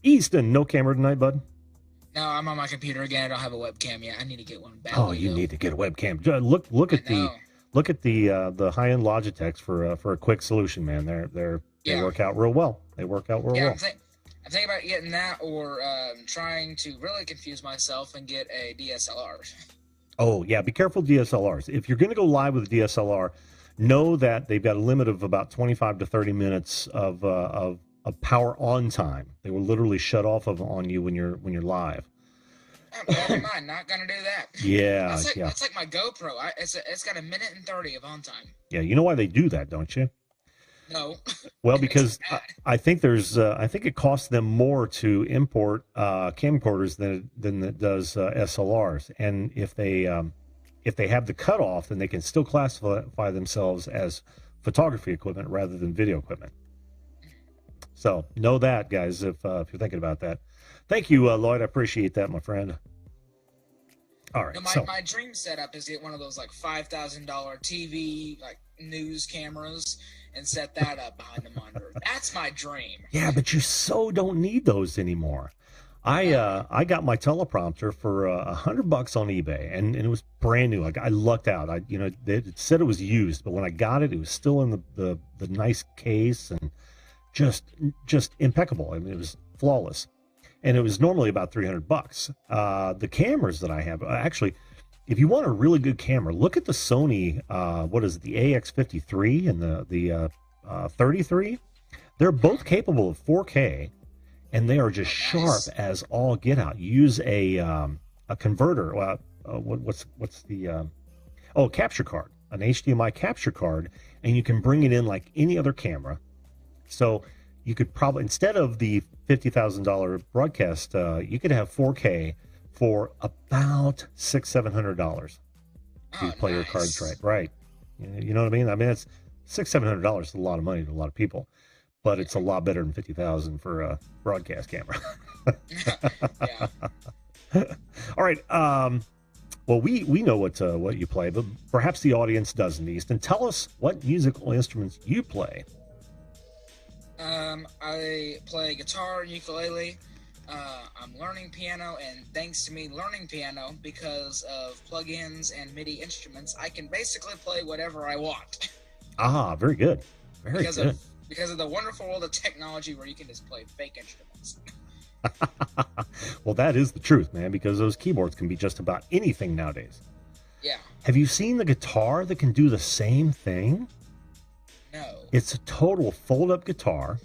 Easton, no camera tonight, bud? No, I'm on my computer again. I don't have a webcam yet. I need to get one badly. Oh, you need to get a webcam. Look at the high-end Logitechs for a quick solution, man. They work out real well. They work out real well. I'm thinking about getting that, or trying to really confuse myself and get a DSLR. Oh yeah, be careful DSLRs. If you're going to go live with a DSLR, know that they've got a limit of about 25 to 30 minutes of power on time. They will literally shut off on you when you're live. Oh, never mind, not gonna do that. Yeah, that's like my GoPro. It's got 1:30 of on time. Yeah, you know why they do that, don't you? No. Well, because I think it costs them more to import camcorders than it does SLRs, and if they have the cutoff, then they can still classify themselves as photography equipment rather than video equipment. So know that, guys, if you're thinking about that. Thank you, Lloyd. I appreciate that, my friend. All right. My dream setup is to get one of those like $5,000 TV like news cameras and set that up behind the monitor. That's my dream. Yeah, but you so don't need those anymore. I got my teleprompter for $100 on eBay, and it was brand new. I lucked out. It said it was used, but when I got it, it was still in the nice case and just impeccable. I mean, it was flawless, and it was normally about $300. The cameras that I have, actually, if you want a really good camera, look at the Sony. What is it? The AX53 and the 33. They're both capable of 4K. And they are just sharp as all get out. You use a converter. What's the capture card, an HDMI capture card, and you can bring it in like any other camera. So you could probably, instead of the $50,000 broadcast, you could have 4K for about $600-700 if you play your cards right. You know what I mean? I mean, it's $600-700 is a lot of money to a lot of people. But it's a lot better than $50,000 for a broadcast camera. Yeah. All right. Well, we know what you play, but perhaps the audience doesn't. Easton, tell us what musical instruments you play. I play guitar and ukulele. I'm learning piano, and thanks to me learning piano, because of plugins and MIDI instruments, I can basically play whatever I want. Ah, very good. Very good. Because of the wonderful world of technology where you can just play fake instruments. Well, that is the truth, man, because those keyboards can be just about anything nowadays. Yeah. Have you seen the guitar that can do the same thing? No. It's a total fold-up guitar,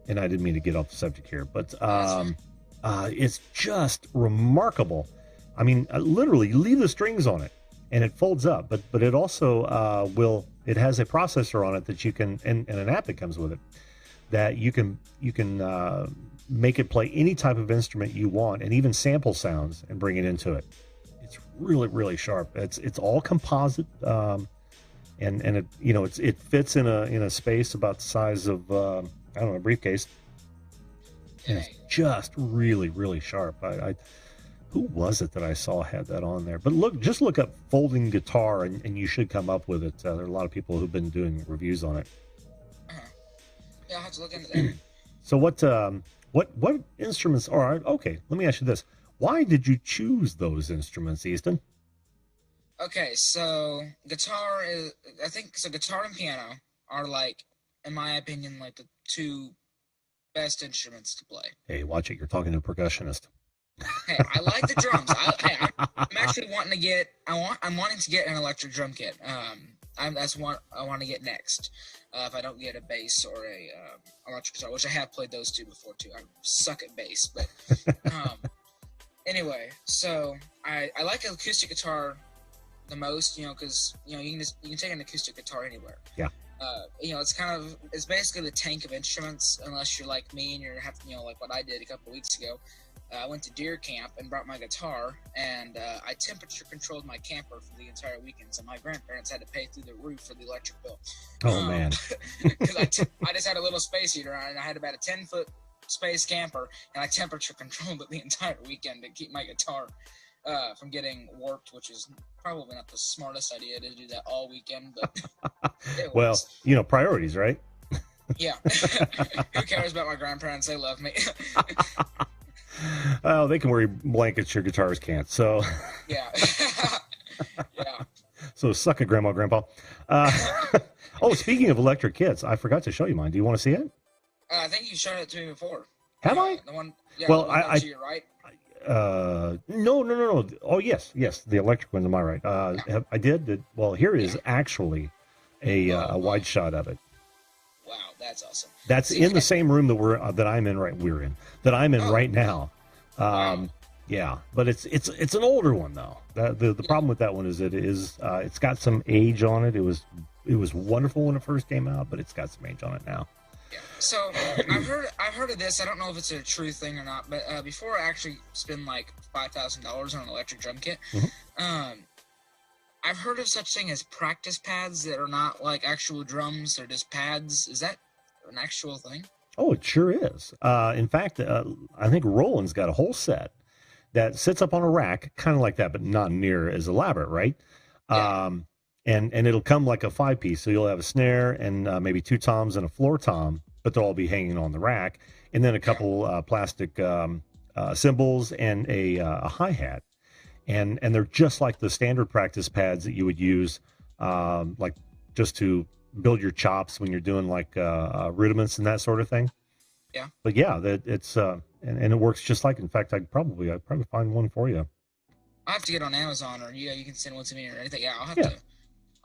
and I didn't mean to get off the subject here, but it's just remarkable. I mean, literally, you leave the strings on it, and it folds up, but it also it has a processor on it that you can, and an app that comes with it, that you can make it play any type of instrument you want, and even sample sounds, and bring it into it. It's really, really sharp. It's all composite, and it fits in a space about the size of a briefcase. And it's just really, really sharp. Who was it that I saw had that on there? But just look up folding guitar, and you should come up with it. There are a lot of people who've been doing reviews on it. Yeah, I'll have to look into that. So what instruments are? Okay, let me ask you this: why did you choose those instruments, Easton? Okay, so guitar and piano are, like, in my opinion, like the two best instruments to play. Hey, watch it! You're talking to a percussionist. Hey, I like the drums. I'm actually wanting to get. I'm wanting to get an electric drum kit. That's what I want to get next. If I don't get a bass or a electric guitar, which I have played those two before too. I suck at bass, but anyway. So I like acoustic guitar the most, because you can take an acoustic guitar anywhere. Yeah. It's basically the tank of instruments, unless you're like me and you're like what I did a couple weeks ago. I went to deer camp and brought my guitar, and I temperature controlled my camper for the entire weekend, so my grandparents had to pay through the roof for the electric bill. Oh, man. Because I just had a little space heater on, and I had about a 10-foot space camper, and I temperature controlled it the entire weekend to keep my guitar from getting warped, which is probably not the smartest idea to do that all weekend, but it was. Well, priorities, right? Yeah. Who cares about my grandparents? They love me. Oh, they can wear blankets your guitars can't. So, Yeah. Yeah. so suck it, Grandma, Grandpa. Uh, oh, speaking of electric kits, I forgot to show you mine. Do you want to see it? I think you showed it to me before. Have I? The one, yeah, Well, the one to your right. No. Oh, yes, the electric one to my right. I did. Well, here is actually a wide shot of it. Wow, that's awesome. That's in the same room that I'm in right now. Wow. Yeah, but it's an older one though. The problem with that one is it's got some age on it. It was wonderful when it first came out, but it's got some age on it now. Yeah. So I've heard of this. I don't know if it's a true thing or not, but before I actually spend like $5,000 on an electric drum kit, I've heard of such thing as practice pads that are not like actual drums; they're just pads. Is that an actual thing? Oh, it sure is. In fact, I think Roland's got a whole set that sits up on a rack, kind of like that, but not near as elaborate, right? Yeah. And it'll come like a 5-piece, so you'll have a snare and maybe 2 toms and a floor tom, but they'll all be hanging on the rack, and then a couple plastic cymbals and a hi-hat. And they're just like the standard practice pads that you would use, like just to build your chops when you're doing like rudiments and that sort of thing. Yeah. But yeah, it's and it works just like. In fact, I'd probably find one for you. I'll have to get on Amazon, or you can send one to me or anything. Yeah, I'll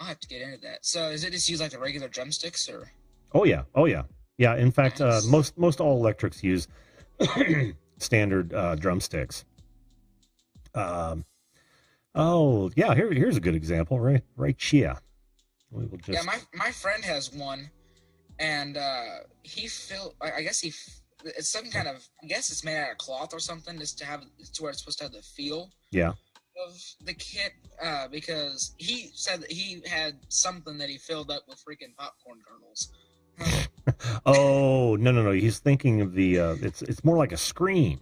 have to get into that. So is it just use like the regular drumsticks or? Oh yeah. In fact, Nice. most all electrics use standard drumsticks. Oh yeah, here's a good example, right here. We will just... Yeah, my friend has one, and he I guess it's some kind of, I guess it's made out of cloth or something, just to where it's supposed to have the feel of the kit, because he said that he had something that he filled up with freaking popcorn kernels. Oh no, he's thinking of the it's more like a screen,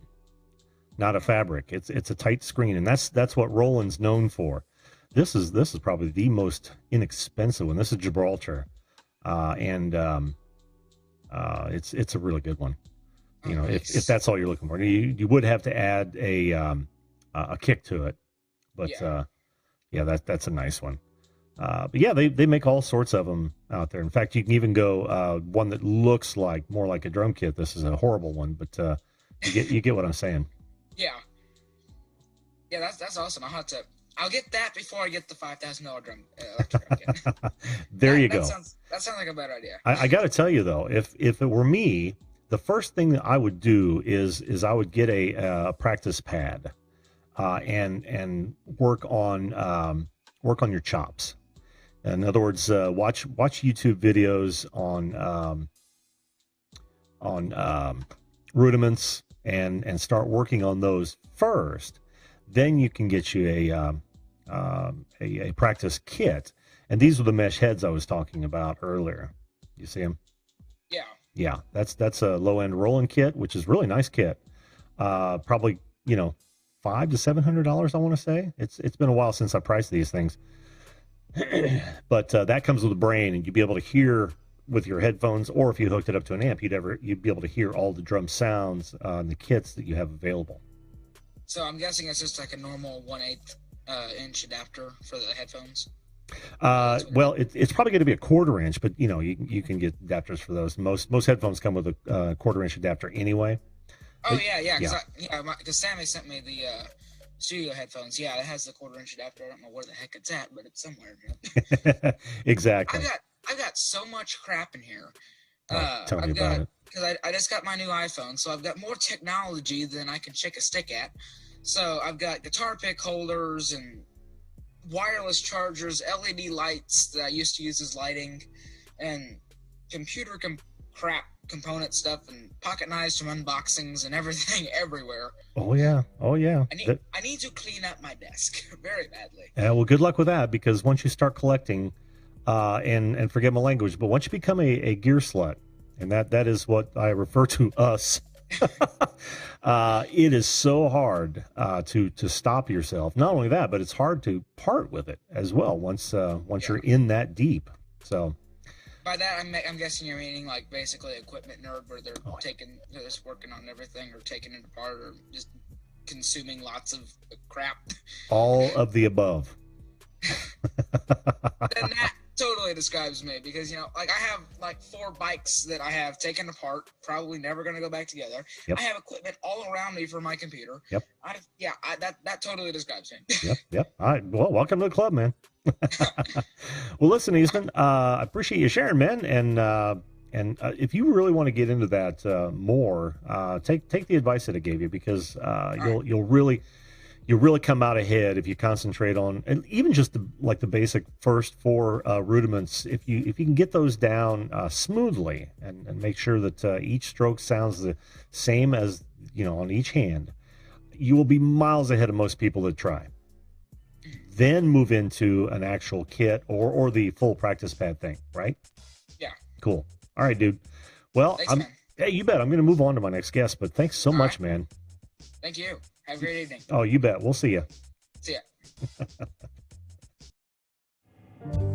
not a fabric. It's a tight screen, and that's what Roland's known for. This is probably the most inexpensive one. This is Gibraltar, and it's a really good one. You know, Nice. if that's all you're looking for, you would have to add a kick to it, but that's a nice one. But yeah, they make all sorts of them out there. In fact, you can even go one that looks more like a drum kit. This is a horrible one, but you get what I'm saying. Yeah, that's awesome. I'll get that before I get the $5,000 electric drum kit. There you go. That sounds like a better idea. I got to tell you though, if it were me, the first thing that I would do is I would get a practice pad, and work on your chops. In other words, watch YouTube videos on rudiments and start working on those first. Then you can get you a practice kit, and these are the mesh heads I was talking about earlier. You see them? Yeah, that's a low end Roland kit, which is a really nice kit. Probably $500 to $700, I want to say. It's been a while since I priced these things. But that comes with a brain, and you'd be able to hear with your headphones, or if you hooked it up to an amp, you'd be able to hear all the drum sounds on the kits that you have available. So I'm guessing it's just like a normal 1/8 inch adapter for the headphones. Well, it's probably going to be a 1/4 inch, but you can get adapters for those. Most headphones come with a 1/4 inch adapter anyway. Oh yeah, because Sammy sent me the studio headphones. Yeah, it has the 1/4 inch adapter. I don't know where the heck it's at, but it's somewhere. Exactly. I've got so much crap in here. Tell me about it. Because I just got my new iPhone, so I've got more technology than I can shake a stick at. So I've got guitar pick holders and wireless chargers, LED lights that I used to use as lighting, and computer crap component stuff, and pocket knives from unboxings and everything everywhere. Oh yeah. I need to clean up my desk very badly. Yeah, well, good luck with that, because once you start collecting, and forget my language, but once you become a gear slut, and that is what I refer to us, it is so hard to stop yourself. Not only that, but it's hard to part with it as well once you're in that deep. So By that, I'm guessing you're meaning like basically equipment nerd, where they're Oh, they're just working on everything, or taking it apart, or just consuming lots of crap. all of the above. Then that totally describes me, because like I have like 4 bikes that I have taken apart, probably never going to go back together. Yep. I have equipment all around me for my computer. Yep. That totally describes me. Yep. All right. Well, welcome to the club, man. Well, listen, Easton, I appreciate you sharing, man. And if you really want to get into that more, take the advice that I gave you, because you'll really come out ahead if you concentrate on, and even just the basic first 4 rudiments. If you can get those down smoothly, and make sure that each stroke sounds the same as on each hand, you will be miles ahead of most people that try. Then move into an actual kit or the full practice pad thing, right? Yeah. Cool. All right, dude. Well, Thanks, man. hey, you bet. I'm going to move on to my next guest, but thanks so much, man. Thank you. Have a great evening. Oh, you bet. We'll see you. See ya.